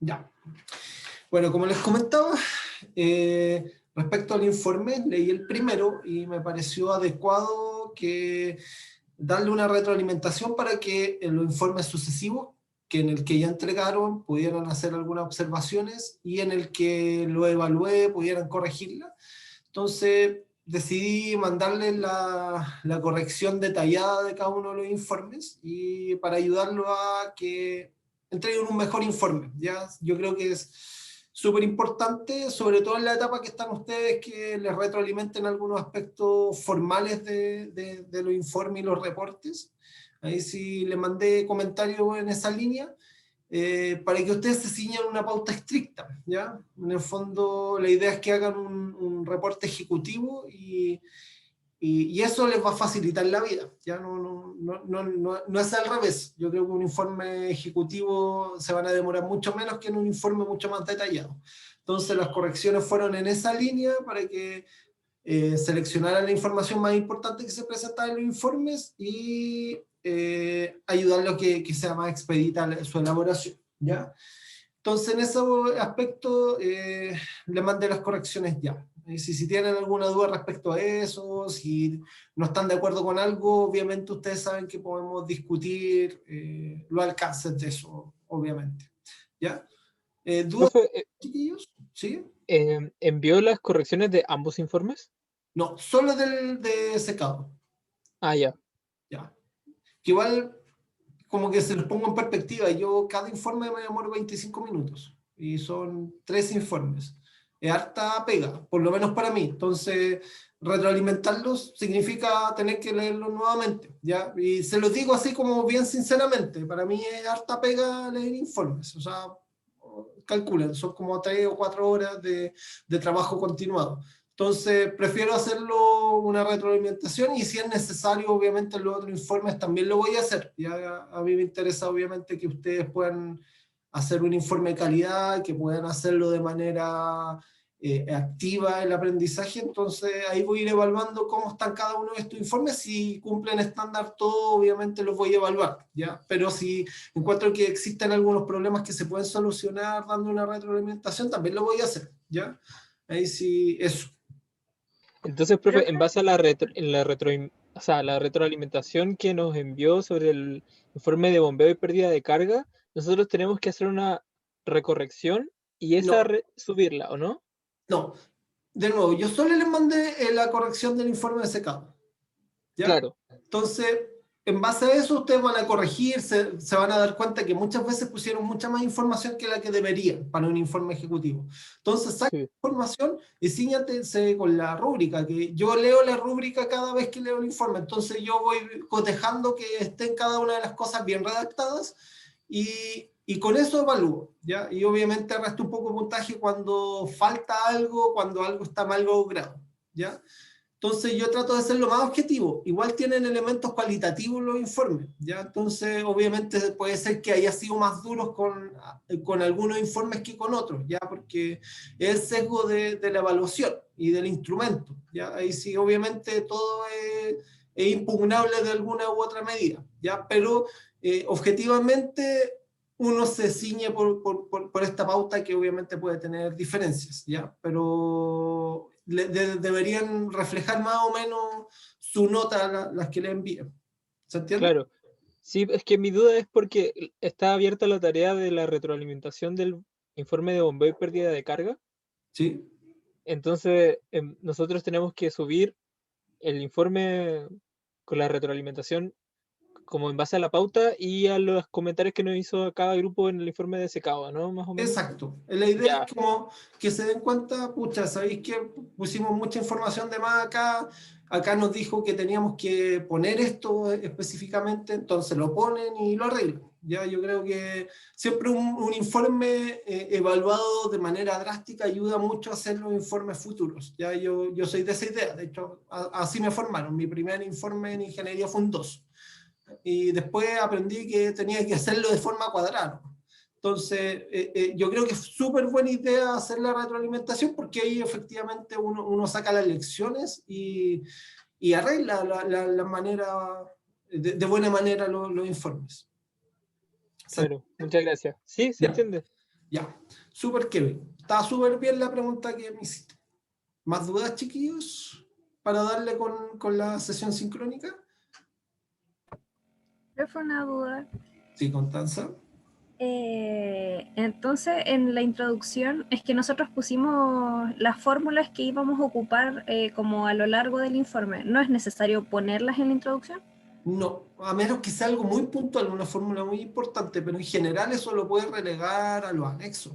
Ya. Bueno, como les comentaba, respecto al informe, leí el primero y me pareció adecuado que darle una retroalimentación para que en los informes sucesivos, que en el que ya entregaron, pudieran hacer algunas observaciones y en el que lo evalué, pudieran corregirla. Entonces decidí mandarle la corrección detallada de cada uno de los informes y para ayudarlo a que entreguen un mejor informe. ¿Ya? Yo creo que es súper importante, sobre todo en la etapa que están ustedes, que les retroalimenten algunos aspectos formales de los informes y los reportes. Ahí sí le mandé comentarios en esa línea, para que ustedes se ciñan una pauta estricta, ¿ya? En el fondo, la idea es que hagan un reporte ejecutivo y eso les va a facilitar la vida, ¿ya? No es al revés. Yo creo que un informe ejecutivo se van a demorar mucho menos que en un informe mucho más detallado. Entonces, las correcciones fueron en esa línea para que seleccionaran la información más importante que se presentaba en los informes y ayudarlo a que sea más expedita su elaboración, ¿ya? Entonces, en ese aspecto, le mandé las correcciones ya. Si tienen alguna duda respecto a eso, si no están de acuerdo con algo, obviamente ustedes saben que podemos discutir los alcances de eso, obviamente. ¿Ya? ¿Dudas, Profe, chiquillos? ¿Sí? ¿envió las correcciones de ambos informes? No, solo del de secado. Ah, ya. ¿Ya? Que igual, como que se los pongo en perspectiva, yo cada informe me demoro 25 minutos y son 3 informes. Es harta pega, por lo menos para mí. Entonces, retroalimentarlos significa tener que leerlos nuevamente, ¿ya? Y se los digo así como bien sinceramente, para mí es harta pega leer informes, o sea, calculen, son como 3 o 4 horas de trabajo continuado. Entonces, prefiero hacerlo una retroalimentación y si es necesario, obviamente, en los otros informes también lo voy a hacer. Ya a mí me interesa, obviamente, que ustedes puedan hacer un informe de calidad, que puedan hacerlo de manera activa el aprendizaje. Entonces, ahí voy a ir evaluando cómo están cada uno de estos informes. Si cumplen estándar todo, obviamente los voy a evaluar, ¿ya? Pero si encuentro que existen algunos problemas que se pueden solucionar dando una retroalimentación, también lo voy a hacer, ¿ya? Ahí sí, eso. Entonces, profe, en base a o sea, la retroalimentación que nos envió sobre el informe de bombeo y pérdida de carga, nosotros tenemos que hacer una recorrección y esa No, subirla, ¿o no? no. De nuevo, yo solo les mandé la corrección del informe de secado, ¿ya? Claro, Entonces, en base a eso, ustedes van a corregir, se van a dar cuenta que muchas veces pusieron mucha más información que la que deberían para un informe ejecutivo. Entonces, saquen sí. información y ciñátense con la rúbrica, que yo leo la rúbrica cada vez que leo el informe. Entonces, yo voy cotejando que estén cada una de las cosas bien redactadas y con eso evalúo, ¿ya? Y obviamente resto un poco de puntaje cuando falta algo, cuando algo está mal logrado, ¿ya? Entonces yo trato de ser lo más objetivo. Igual tienen elementos cualitativos los informes, ¿ya? Entonces obviamente puede ser que haya sido más duros con algunos informes que con otros, ¿ya? Porque es el sesgo de la evaluación y del instrumento, ¿ya? Ahí sí obviamente todo es impugnable de alguna u otra medida, ¿ya? Pero objetivamente uno se ciñe por esta pauta que obviamente puede tener diferencias, ¿ya? Pero deberían reflejar más o menos su nota las que le envían. ¿Se entiende? Claro. Sí, es que mi duda es porque está abierta la tarea de la retroalimentación del informe de bombeo y pérdida de carga. Sí. Entonces, nosotros tenemos que subir el informe con la retroalimentación como en base a la pauta y a los comentarios que nos hizo cada grupo en el informe de secado, ¿no? Más o menos. Exacto. La idea es Ya, como que se den cuenta, pucha, sabéis que pusimos mucha información de más acá, acá nos dijo que teníamos que poner esto específicamente, entonces lo ponen y lo arreglan. Ya yo creo que siempre un informe evaluado de manera drástica ayuda mucho a hacer los informes futuros. Ya yo soy de esa idea, de hecho así me formaron. Mi primer informe en ingeniería fue un 2 y después aprendí que tenía que hacerlo de forma cuadrada. Entonces, yo creo que es súper buena idea hacer la retroalimentación porque ahí efectivamente uno saca las lecciones y arregla la manera, de buena manera los informes. claro, muchas gracias. Sí, se Ya. entiende. Ya, súper Kevin. Está súper bien la pregunta que me hiciste. ¿Más dudas, chiquillos? Para darle con la sesión sincrónica. Pero fue una duda. Sí, Constanza. Entonces, en la introducción, es que nosotros pusimos las fórmulas que íbamos a ocupar como a lo largo del informe. ¿No es necesario ponerlas en la introducción? No, a menos que sea algo muy puntual, una fórmula muy importante, pero en general eso lo puedes relegar a los anexos.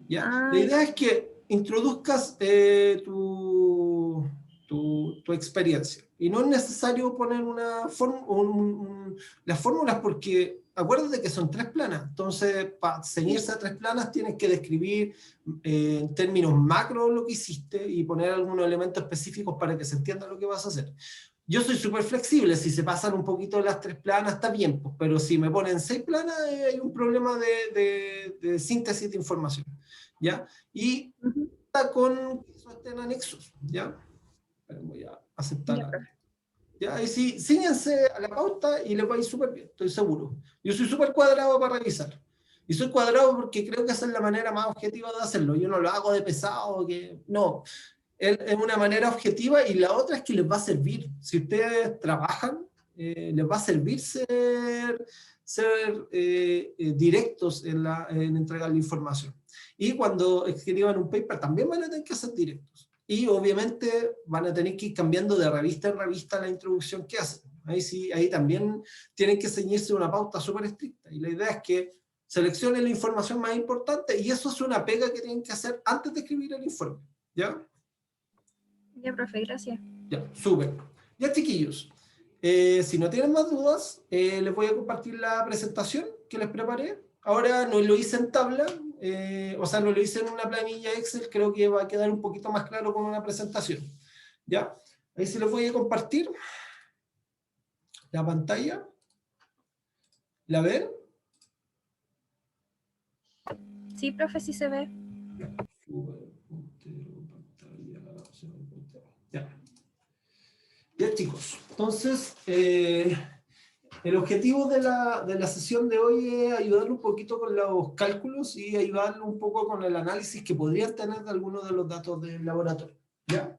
¿Ya? La idea es que introduzcas tu experiencia. Y no es necesario poner las fórmulas porque acuérdate que son 3 planas. Entonces, para ceñirse a 3 planas tienes que describir en términos macro lo que hiciste y poner algunos elementos específicos para que se entienda lo que vas a hacer. Yo soy súper flexible, si se pasan un poquito de las 3 planas está bien, pues, pero si me ponen 6 planas hay un problema de síntesis de información, ¿ya? Y con que eso estén anexos, ¿ya? Voy a aceptar. ¿Ya? Y sí, síñanse a la pauta y les va a ir súper bien, estoy seguro. Yo soy súper cuadrado para revisar. Y soy cuadrado porque creo que esa es la manera más objetiva de hacerlo. Yo no lo hago de pesado, que no. Es una manera objetiva y la otra es que les va a servir. Si ustedes trabajan, les va a servir ser directos en entregar la información. Y cuando escriban un paper también van a tener que ser directos. Y obviamente van a tener que ir cambiando de revista en revista la introducción que hacen. Ahí, sí, ahí también tienen que ceñirse una pauta súper estricta. Y la idea es que seleccionen la información más importante y eso es una pega que tienen que hacer antes de escribir el informe. ¿Ya? Ya, profe, gracias. Ya, súper. Ya, chiquillos, si no tienen más dudas, les voy a compartir la presentación que les preparé. Ahora no lo hice en tabla, o sea, no lo hice en una planilla Excel, creo que va a quedar un poquito más claro con una presentación. ¿Ya? Ahí se les voy a compartir la pantalla. ¿La ven? Sí, profe, sí se ve. Ya. Ya, chicos, entonces el objetivo de la sesión de hoy es ayudarle un poquito con los cálculos y ayudarle un poco con el análisis que podrían tener de algunos de los datos del laboratorio. ¿Ya?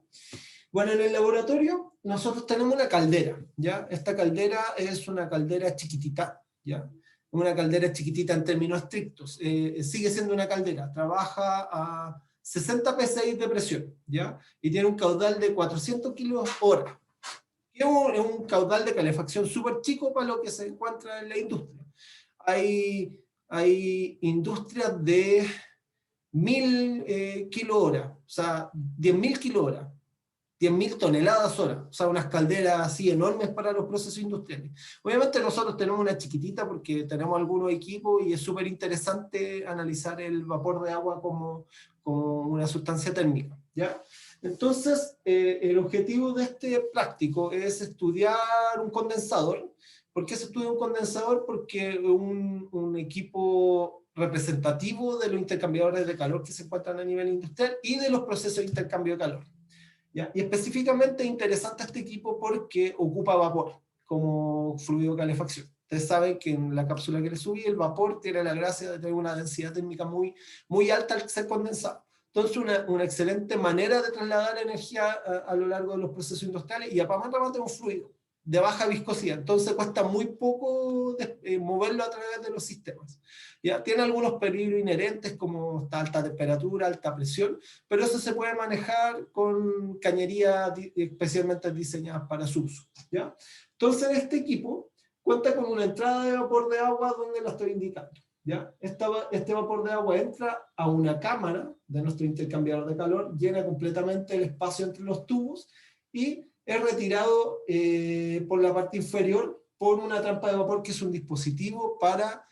Bueno, en el laboratorio nosotros tenemos una caldera, ¿ya? Esta caldera es una caldera chiquitita, ¿ya? Una caldera chiquitita en términos estrictos. Sigue siendo una caldera, trabaja a 60 psi de presión, ¿ya? Y tiene un caudal de 400 kilos hora. Es un caudal de calefacción súper chico para lo que se encuentra en la industria. Hay industrias de 1000 kilohoras, o sea, 10.000 kilohoras, 10.000 toneladas hora, o sea, unas calderas así enormes para los procesos industriales. Obviamente nosotros tenemos una chiquitita porque tenemos algunos equipos y es súper interesante analizar el vapor de agua como una sustancia térmica, ¿ya? Entonces, el objetivo de este práctico es estudiar un condensador. ¿Por qué se estudia un condensador? Porque un equipo representativo de los intercambiadores de calor que se encuentran a nivel industrial y de los procesos de intercambio de calor. ¿Ya? Y específicamente es interesante este equipo porque ocupa vapor como fluido de calefacción. Ustedes saben que en la cápsula que les subí, el vapor tiene la gracia de tener una densidad térmica muy, muy alta al ser condensado. Entonces, una excelente manera de trasladar energía a lo largo de los procesos industriales y aparte es un fluido de baja viscosidad. Entonces, cuesta muy poco moverlo a través de los sistemas. ¿Ya? Tiene algunos peligros inherentes como alta temperatura, alta presión, pero eso se puede manejar con cañería especialmente diseñadas para su uso. ¿Ya? Entonces, este equipo cuenta con una entrada de vapor de agua donde lo estoy indicando. ¿Ya? Este vapor de agua entra a una cámara de nuestro intercambiador de calor, llena completamente el espacio entre los tubos y es retirado por la parte inferior por una trampa de vapor que es un dispositivo para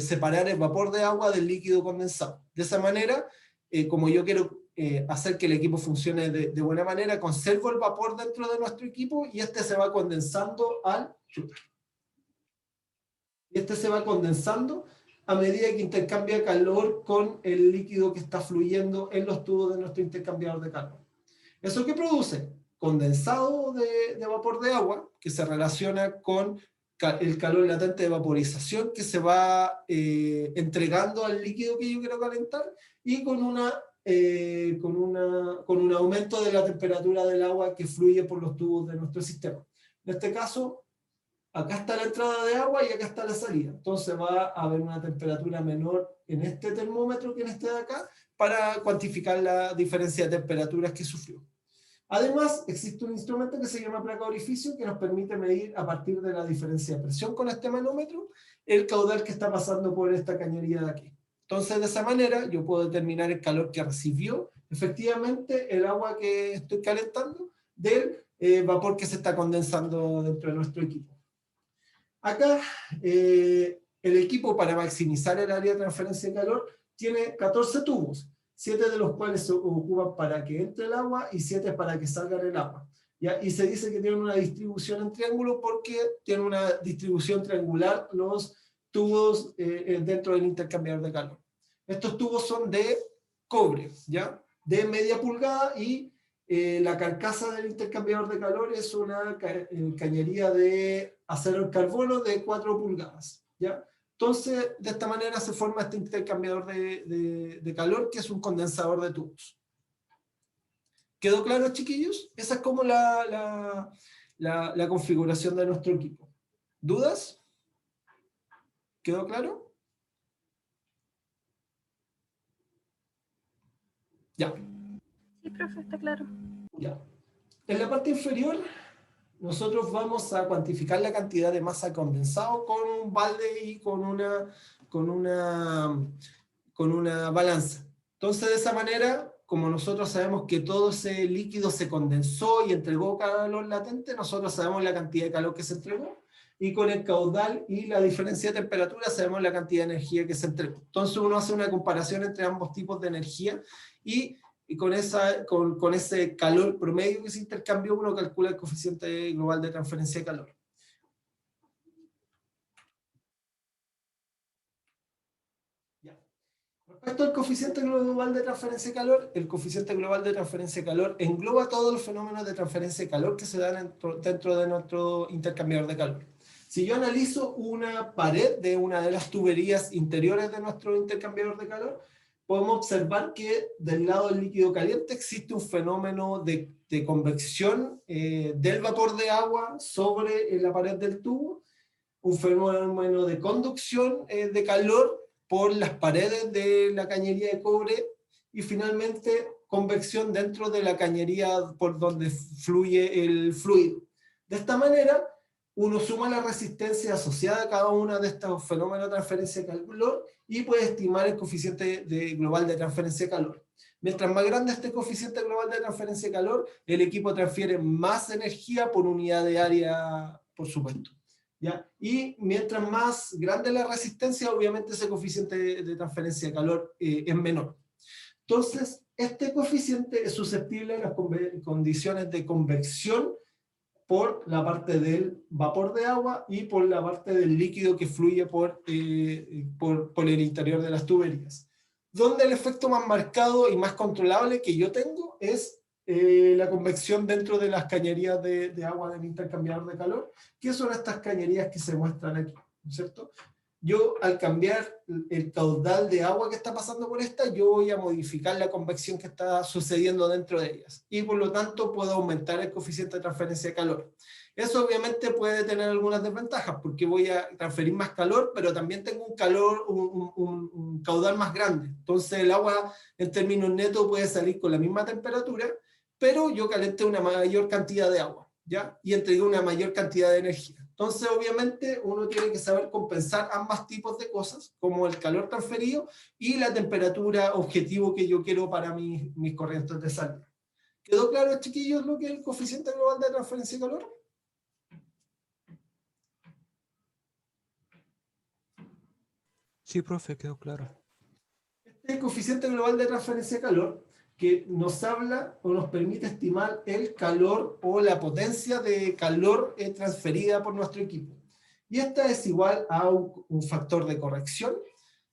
separar el vapor de agua del líquido condensado. De esa manera, como yo quiero hacer que el equipo funcione de buena manera, conservo el vapor dentro de nuestro equipo y este se va condensando a medida que intercambia calor con el líquido que está fluyendo en los tubos de nuestro intercambiador de calor. ¿Eso qué produce? Condensado de vapor de agua que se relaciona con el calor latente de vaporización que se va entregando al líquido que yo quiero calentar, y con un aumento de la temperatura del agua que fluye por los tubos de nuestro sistema. En este caso, acá está la entrada de agua y acá está la salida. Entonces va a haber una temperatura menor en este termómetro que en este de acá, para cuantificar la diferencia de temperaturas que sufrió. Además, existe un instrumento que se llama placa de orificio, que nos permite medir a partir de la diferencia de presión con este manómetro el caudal que está pasando por esta cañería de aquí. Entonces, de esa manera, yo puedo determinar el calor que recibió efectivamente el agua que estoy calentando del vapor que se está condensando dentro de nuestro equipo. Acá, el equipo, para maximizar el área de transferencia de calor, tiene 14 tubos, 7 de los cuales se ocupan para que entre el agua y 7 para que salga el agua. ¿Ya? Y se dice que tienen una distribución en triángulo porque tienen una distribución triangular los tubos dentro del intercambiador de calor. Estos tubos son de cobre, ¿ya? De media pulgada, y la carcasa del intercambiador de calor es una cañería de acero en carbono de 4 pulgadas, ¿ya? Entonces, de esta manera se forma este intercambiador de calor, que es un condensador de tubos. ¿Quedó claro, chiquillos? Esa es como la configuración de nuestro equipo. ¿Dudas? ¿Quedó claro? Ya. Sí, profe, está claro. Ya. En la parte inferior, nosotros vamos a cuantificar la cantidad de masa condensado con un balde y con una balanza. Entonces, de esa manera, como nosotros sabemos que todo ese líquido se condensó y entregó calor latente, nosotros sabemos la cantidad de calor que se entregó, y con el caudal y la diferencia de temperatura sabemos la cantidad de energía que se entregó. Entonces uno hace una comparación entre ambos tipos de energía, y con ese calor promedio que se intercambió, uno calcula el coeficiente global de transferencia de calor. Respecto al coeficiente global de transferencia de calor, el coeficiente global de transferencia de calor engloba todos los fenómenos de transferencia de calor que se dan dentro de nuestro intercambiador de calor. Si yo analizo una pared de una de las tuberías interiores de nuestro intercambiador de calor, podemos observar que del lado del líquido caliente existe un fenómeno de convección del vapor de agua sobre la pared del tubo, un fenómeno de conducción de calor por las paredes de la cañería de cobre, y finalmente convección dentro de la cañería por donde fluye el fluido. De esta manera, uno suma la resistencia asociada a cada uno de estos fenómenos de transferencia de calor y puede estimar el coeficiente global de transferencia de calor. Mientras más grande este coeficiente global de transferencia de calor, el equipo transfiere más energía por unidad de área, por supuesto. ¿Ya? Y mientras más grande la resistencia, obviamente ese coeficiente de transferencia de calor es menor. Entonces, este coeficiente es susceptible a las condiciones de convección por la parte del vapor de agua y por la parte del líquido que fluye por el interior de las tuberías. Donde el efecto más marcado y más controlable que yo tengo es la convección dentro de las cañerías de agua del intercambiador de calor, que son estas cañerías que se muestran aquí, ¿no es cierto? Yo, al cambiar el caudal de agua que está pasando por esta, yo voy a modificar la convección que está sucediendo dentro de ellas, y por lo tanto puedo aumentar el coeficiente de transferencia de calor. Eso obviamente puede tener algunas desventajas, porque voy a transferir más calor, pero también tengo un caudal más grande. Entonces el agua en términos netos puede salir con la misma temperatura, pero yo calenté una mayor cantidad de agua, ¿ya? Y entregué una mayor cantidad de energía. Entonces, obviamente, uno tiene que saber compensar ambos tipos de cosas, como el calor transferido y la temperatura objetivo que yo quiero para mis corrientes de salida. ¿Quedó claro, chiquillos, lo que es el coeficiente global de transferencia de calor? Sí, profe, quedó claro. Este coeficiente global de transferencia de calor, que nos habla o nos permite estimar el calor o la potencia de calor transferida por nuestro equipo. Y esta es igual a un factor de corrección,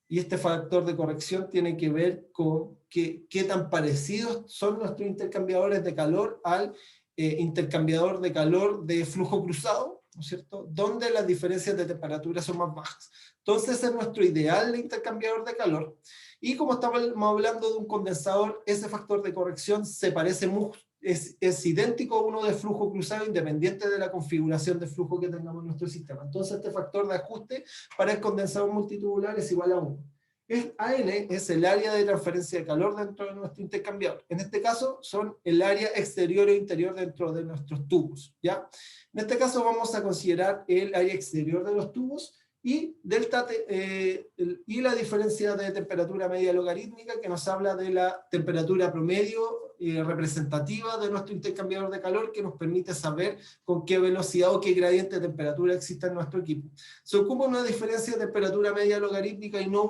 y este factor de corrección tiene que ver con qué tan parecidos son nuestros intercambiadores de calor al intercambiador de calor de flujo cruzado, ¿no es cierto?, donde las diferencias de temperatura son más bajas. Entonces ese es nuestro ideal de intercambiador de calor. Y como estamos hablando de un condensador, ese factor de corrección se parece es idéntico a uno de flujo cruzado, independiente de la configuración de flujo que tengamos en nuestro sistema. Entonces este factor de ajuste para el condensador multitubular es igual a 1. AN es el área de transferencia de calor dentro de nuestro intercambiador. En este caso son el área exterior e interior dentro de nuestros tubos, ¿ya? En este caso vamos a considerar el área exterior de los tubos y delta y la diferencia de temperatura media logarítmica, que nos habla de la temperatura promedio representativa de nuestro intercambiador de calor, que nos permite saber con qué velocidad o qué gradiente de temperatura existe en nuestro equipo. Se ocupa una diferencia de temperatura media logarítmica y no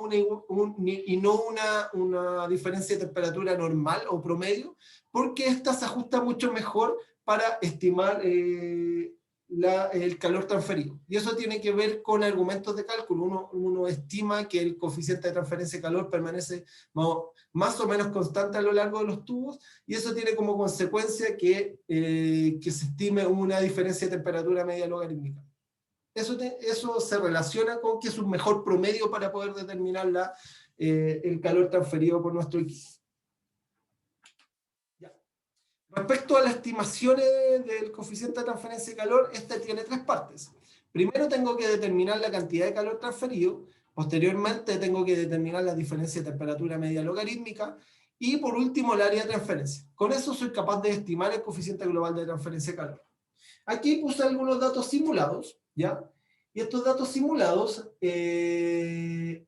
una diferencia de temperatura normal o promedio, porque esta se ajusta mucho mejor para estimar el calor transferido. Y eso tiene que ver con argumentos de cálculo. Uno estima que el coeficiente de transferencia de calor permanece más o menos constante a lo largo de los tubos, y eso tiene como consecuencia que se estime una diferencia de temperatura media logarítmica. Eso se relaciona con que es un mejor promedio para poder determinar el calor transferido por nuestro equipo. Respecto a las estimaciones del coeficiente de transferencia de calor, este tiene 3 partes. Primero tengo que determinar la cantidad de calor transferido, posteriormente tengo que determinar la diferencia de temperatura media logarítmica, y por último el área de transferencia. Con eso soy capaz de estimar el coeficiente global de transferencia de calor. Aquí puse algunos datos simulados, ¿ya? Y estos datos simulados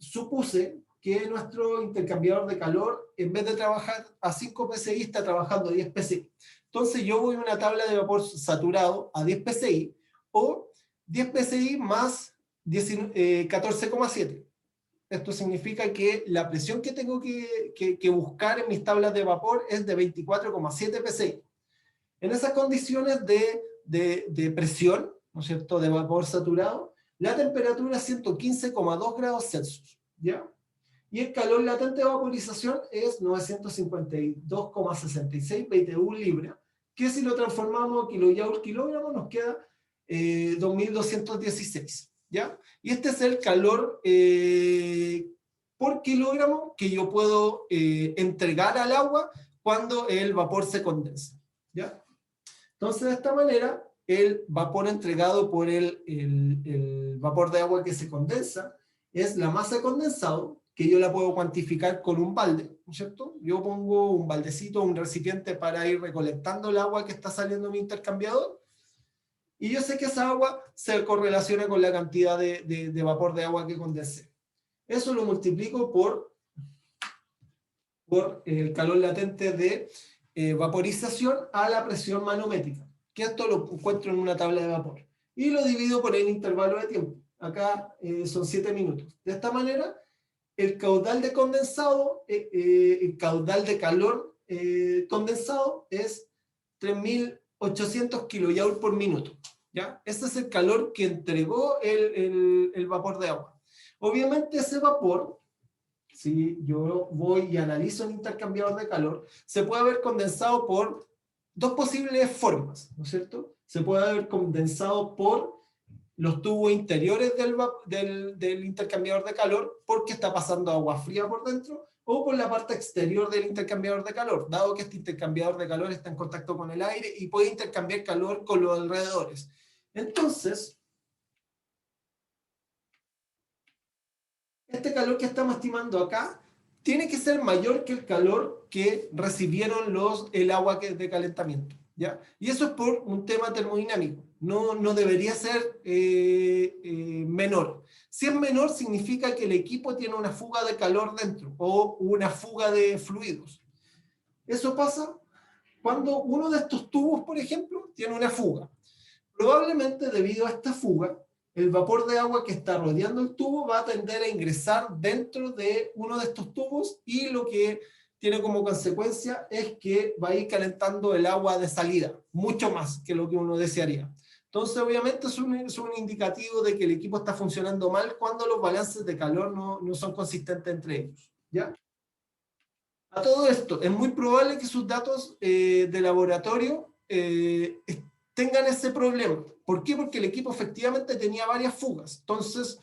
supuse que nuestro intercambiador de calor, en vez de trabajar a 5 psi, está trabajando a 10 psi. Entonces yo voy a una tabla de vapor saturado a 10 psi, o 10 psi más 14,7. Esto significa que la presión que tengo que buscar en mis tablas de vapor es de 24,7 psi. En esas condiciones de presión, ¿no es cierto?, de vapor saturado, la temperatura es 115,2 grados Celsius, ¿ya? Y el calor latente de vaporización es 952,66 BTU libra, que si lo transformamos a kilojoule/kilogramo nos queda 2216, ¿ya? Y este es el calor por kilogramo que yo puedo entregar al agua cuando el vapor se condensa, ¿ya? Entonces, de esta manera, el vapor entregado por el vapor de agua que se condensa es la masa de condensado, que yo la puedo cuantificar con un balde, ¿no es cierto? Yo pongo un baldecito, un recipiente para ir recolectando el agua que está saliendo de mi intercambiador, y yo sé que esa agua se correlaciona con la cantidad de vapor de agua que condensé. Eso lo multiplico por el calor latente de vaporización a la presión manométrica, que esto lo encuentro en una tabla de vapor, y lo divido por el intervalo de tiempo. Acá son 7 minutos. De esta manera, el caudal de condensado, el caudal de calor condensado es 3.800 kilojoule por minuto, ¿ya? Ese es el calor que entregó el vapor de agua. Obviamente ese vapor, si yo voy y analizo el intercambiador de calor, se puede haber condensado por 2 posibles formas, ¿no es cierto? Se puede haber condensado por los tubos interiores del intercambiador de calor, porque está pasando agua fría por dentro, o por la parte exterior del intercambiador de calor, dado que este intercambiador de calor está en contacto con el aire y puede intercambiar calor con los alrededores. Entonces, este calor que estamos estimando acá tiene que ser mayor que el calor que recibieron el agua de calentamiento, ¿ya? Y eso es por un tema termodinámico. No debería ser menor. Si es menor, significa que el equipo tiene una fuga de calor dentro, o una fuga de fluidos. Eso pasa cuando uno de estos tubos, por ejemplo, tiene una fuga. Probablemente debido a esta fuga, el vapor de agua que está rodeando el tubo va a tender a ingresar dentro de uno de estos tubos, y lo que tiene como consecuencia es que va a ir calentando el agua de salida, mucho más que lo que uno desearía. Entonces, obviamente, es un indicativo de que el equipo está funcionando mal cuando los balances de calor no son consistentes entre ellos, ¿ya? A todo esto, es muy probable que sus datos de laboratorio tengan ese problema. ¿Por qué? Porque el equipo efectivamente tenía varias fugas. Entonces,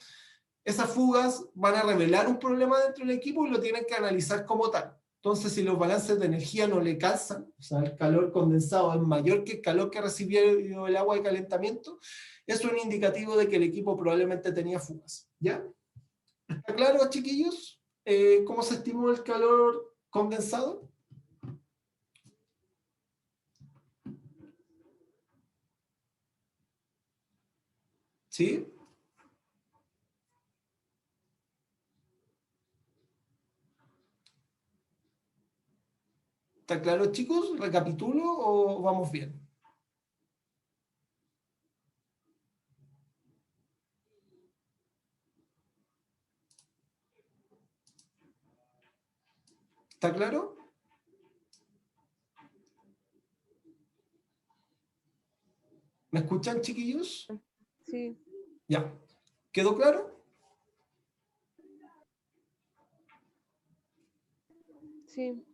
esas fugas van a revelar un problema dentro del equipo y lo tienen que analizar como tal. Entonces, si los balances de energía no le calzan, o sea, el calor condensado es mayor que el calor que recibió el agua de calentamiento, es un indicativo de que el equipo probablemente tenía fugas. ¿Ya? ¿Está claro, chiquillos? ¿Cómo se estimó el calor condensado? ¿Sí? ¿Está claro, chicos? ¿Recapitulo o vamos bien? ¿Está claro? ¿Me escuchan, chiquillos? Sí. Ya. ¿Quedó claro? Sí.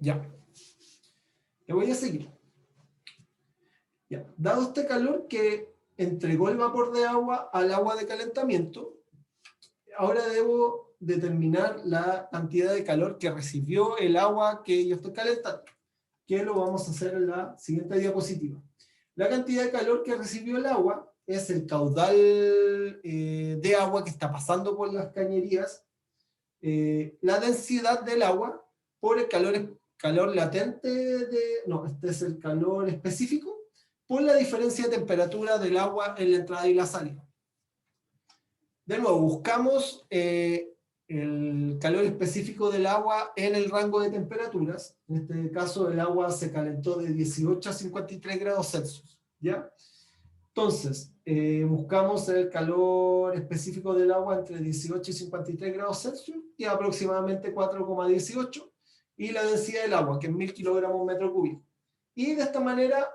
Ya. Le voy a seguir. Ya. Dado este calor que entregó el vapor de agua al agua de calentamiento, ahora debo determinar la cantidad de calor que recibió el agua que yo estoy calentando, que lo vamos a hacer en la siguiente diapositiva. La cantidad de calor que recibió el agua es el caudal de agua que está pasando por las cañerías, la densidad del agua por el calor latente, no, este es el calor específico, por la diferencia de temperatura del agua en la entrada y la salida. De nuevo, buscamos el calor específico del agua en el rango de temperaturas. En este caso, el agua se calentó de 18 a 53 grados Celsius. ¿Ya? Entonces, buscamos el calor específico del agua entre 18 y 53 grados Celsius, y aproximadamente 4,18, y la densidad del agua, que es 1000 kilogramos metro cúbico. Y de esta manera,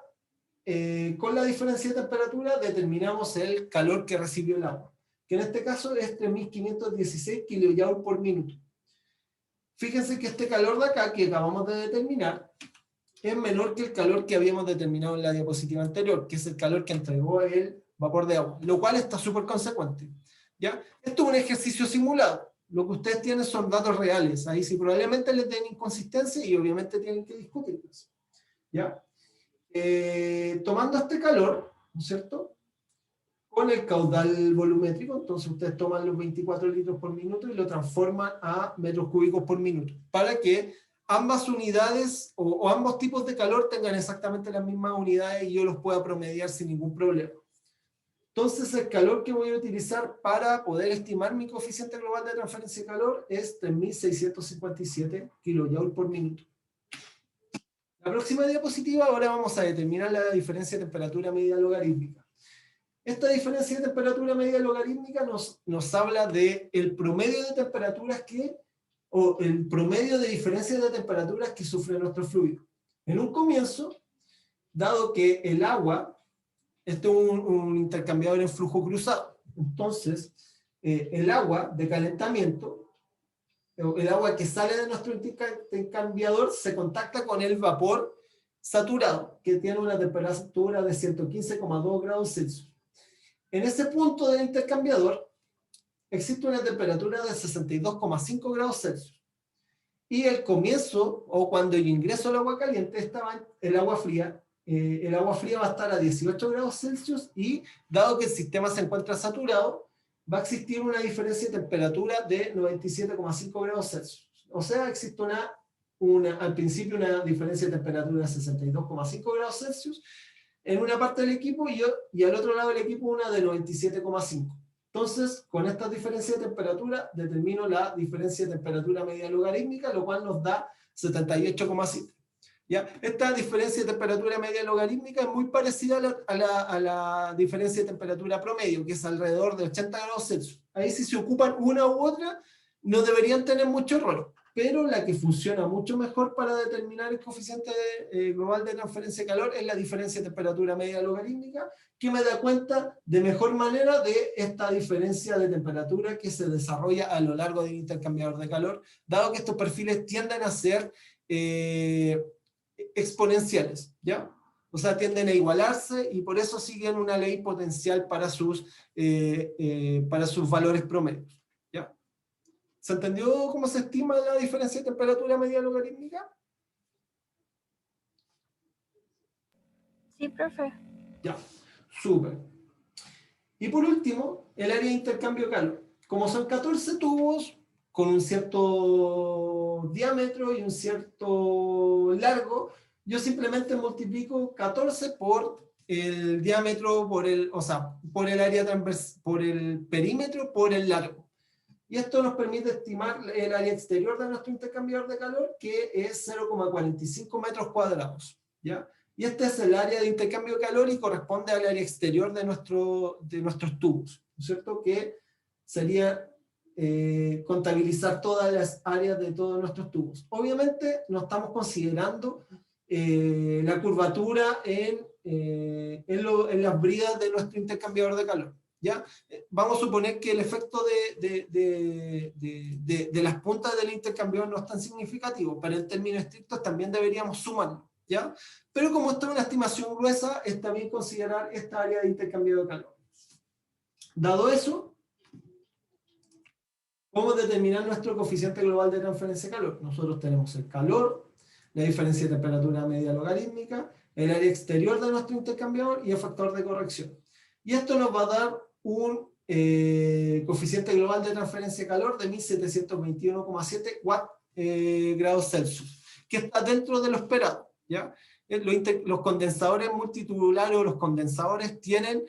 con la diferencia de temperatura, determinamos el calor que recibió el agua, que en este caso es 3516 kJ por minuto. Fíjense que este calor de acá, que acabamos de determinar, es menor que el calor que habíamos determinado en la diapositiva anterior, que es el calor que entregó el vapor de agua, lo cual está súper consecuente. ¿Ya? Esto es un ejercicio simulado. Lo que ustedes tienen son datos reales. Ahí sí probablemente les den inconsistencia y obviamente tienen que discutirlos. ¿Ya? Tomando este calor, ¿no es cierto?, con el caudal volumétrico, entonces ustedes toman los 24 litros por minuto y lo transforman a metros cúbicos por minuto, para que ambas unidades o ambos tipos de calor tengan exactamente las mismas unidades y yo los pueda promediar sin ningún problema. Entonces el calor que voy a utilizar para poder estimar mi coeficiente global de transferencia de calor es 3657 kJ por minuto. La próxima diapositiva, ahora vamos a determinar la diferencia de temperatura media logarítmica. Esta diferencia de temperatura media logarítmica nos habla del promedio de temperaturas o el promedio de diferencias de temperaturas que sufre nuestro fluido. En un comienzo, dado que el agua, este es un intercambiador en flujo cruzado, entonces el agua de calentamiento, el agua que sale de nuestro intercambiador se contacta con el vapor saturado, que tiene una temperatura de 115,2 grados Celsius. En ese punto del intercambiador existe una temperatura de 62,5 grados Celsius. Y el comienzo, o cuando yo ingreso al agua caliente, el agua fría va a estar a 18 grados Celsius, y dado que el sistema se encuentra saturado, va a existir una diferencia de temperatura de 97,5 grados Celsius. O sea, existe al principio una diferencia de temperatura de 62,5 grados Celsius en una parte del equipo, y al otro lado del equipo una de 97,5. Entonces, con estas diferencias de temperatura, determino la diferencia de temperatura media logarítmica, lo cual nos da 78,7. ¿Ya? Esta diferencia de temperatura media logarítmica es muy parecida a la diferencia de temperatura promedio, que es alrededor de 80 grados Celsius. Ahí, si se ocupan una u otra, no deberían tener mucho error, pero la que funciona mucho mejor para determinar el coeficiente global de transferencia de calor es la diferencia de temperatura media logarítmica, que me da cuenta de mejor manera de esta diferencia de temperatura que se desarrolla a lo largo del intercambiador de calor, dado que estos perfiles tienden a ser exponenciales, ¿ya? O sea, tienden a igualarse y por eso siguen una ley potencial para sus valores promedios. ¿Ya? ¿Se entendió cómo se estima la diferencia de temperatura media logarítmica? Sí, profe. Ya, súper. Y por último, el área de intercambio de calor. Como son 14 tubos con un cierto diámetro y un cierto largo, yo simplemente multiplico 14 por el diámetro, por el área transversal, por el perímetro, por el largo. Y esto nos permite estimar el área exterior de nuestro intercambiador de calor, que es 0,45 metros cuadrados. ¿Ya? Y este es el área de intercambio de calor y corresponde al área exterior de nuestros tubos, ¿no es cierto? Que sería contabilizar todas las áreas de todos nuestros tubos. Obviamente no estamos considerando la curvatura en las bridas de nuestro intercambiador de calor. ¿Ya? Vamos a suponer que el efecto de las puntas del intercambiador no es tan significativo, pero en términos estrictos también deberíamos sumarlo. ¿Ya? Pero como esta es una estimación gruesa, es también considerar esta área de intercambio de calor. Dado eso, ¿cómo determinar nuestro coeficiente global de transferencia de calor? Nosotros tenemos el calor, la diferencia de temperatura media logarítmica, el área exterior de nuestro intercambiador y el factor de corrección. Y esto nos va a dar un coeficiente global de transferencia de calor de 1721,7 grados Celsius, que está dentro de lo esperado. ¿Ya? Los condensadores multitubulares o los condensadores tienen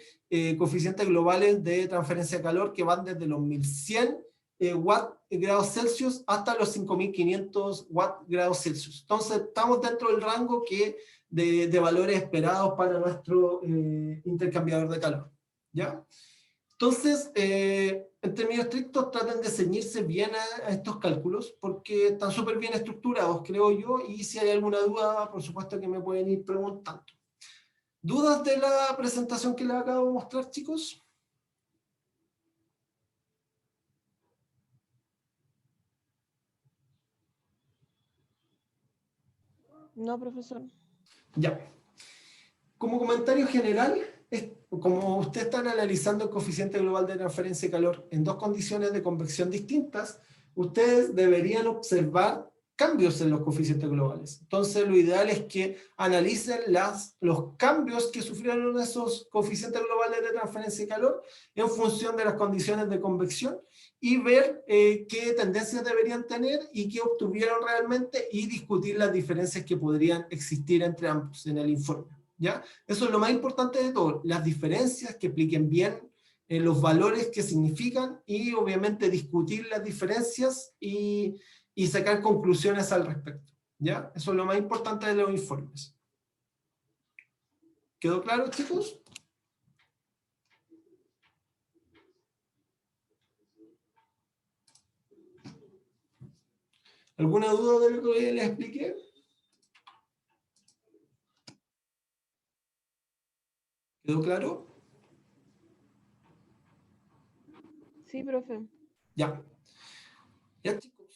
coeficientes globales de transferencia de calor que van desde los 1100 grados Celsius hasta los 5500 grados Celsius. Entonces estamos dentro del rango de valores esperados para nuestro intercambiador de calor. ¿Ya? Entonces, en términos estrictos, traten de ceñirse bien a estos cálculos, porque están súper bien estructurados, creo yo, y si hay alguna duda, por supuesto que me pueden ir preguntando. ¿Dudas de la presentación que les acabo de mostrar, chicos? No, profesor. Ya. Como comentario general, como ustedes están analizando el coeficiente global de transferencia de calor en dos condiciones de convección distintas, ustedes deberían observar cambios en los coeficientes globales. Entonces, lo ideal es que analicen los cambios que sufrieron esos coeficientes globales de transferencia de calor en función de las condiciones de convección y ver qué tendencias deberían tener y qué obtuvieron realmente y discutir las diferencias que podrían existir entre ambos en el informe. ¿Ya? Eso es lo más importante de todo, las diferencias, que expliquen bien los valores que significan y obviamente discutir las diferencias y sacar conclusiones al respecto. ¿Ya? Eso es lo más importante de los informes. ¿Quedó claro, chicos? ¿Alguna duda de lo que les expliqué? ¿Quedó claro? Sí, profe. Ya. Ya, chicos.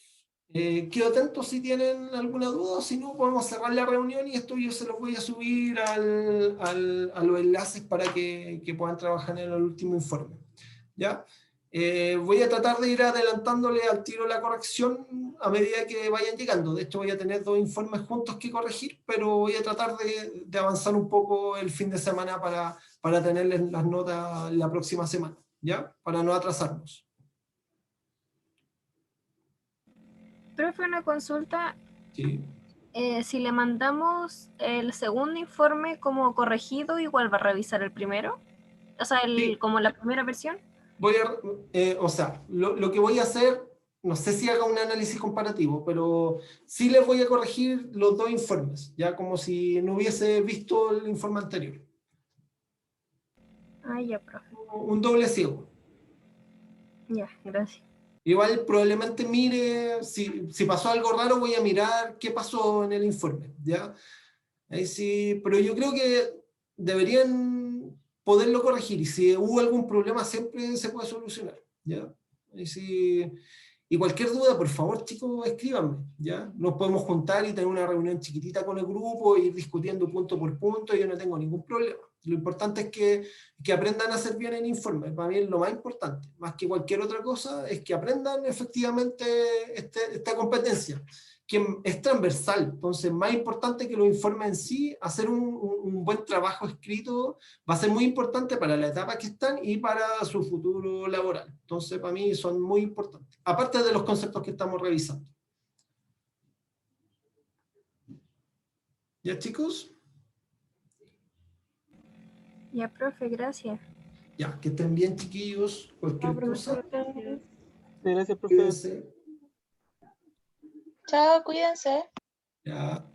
Quedo atento si tienen alguna duda, si no podemos cerrar la reunión y esto yo se los voy a subir a los enlaces para que puedan trabajar en el último informe. ¿Ya? Voy a tratar de ir adelantándole al tiro la corrección a medida que vayan llegando. De hecho voy a tener 2 informes juntos que corregir, pero voy a tratar de avanzar un poco el fin de semana para tenerles las notas la próxima semana, ¿ya? Para no atrasarnos. Profe, una consulta. Sí. Si le mandamos el segundo informe como corregido, igual va a revisar el primero. O sea, Sí. como la primera versión. Lo que voy a hacer, no sé si haga un análisis comparativo, pero sí les voy a corregir los 2 informes, ya como si no hubiese visto el informe anterior. Ah, ya, profe. Un doble ciego. Ya, gracias. Igual probablemente mire, si pasó algo raro, voy a mirar qué pasó en el informe, ¿ya? Ahí sí, pero yo creo que deberían poderlo corregir y si hubo algún problema siempre se puede solucionar, ¿ya? Ahí sí. Y cualquier duda, por favor, chicos, escríbanme, ¿ya? Nos podemos juntar y tener una reunión chiquitita con el grupo, ir discutiendo punto por punto, yo no tengo ningún problema. Lo importante es que aprendan a hacer bien el informe. Para mí es lo más importante, más que cualquier otra cosa, es que aprendan efectivamente esta competencia, que es transversal. Entonces, más importante que los informes en sí, hacer un buen trabajo escrito va a ser muy importante para la etapa que están y para su futuro laboral. Entonces, para mí son muy importantes, aparte de los conceptos que estamos revisando. ¿Ya, chicos? Ya, profe, gracias. Ya, que estén bien, chiquillos. Cualquier cosa, Gracias. Gracias, profe. cuídense. Chao, cuídense. Ya.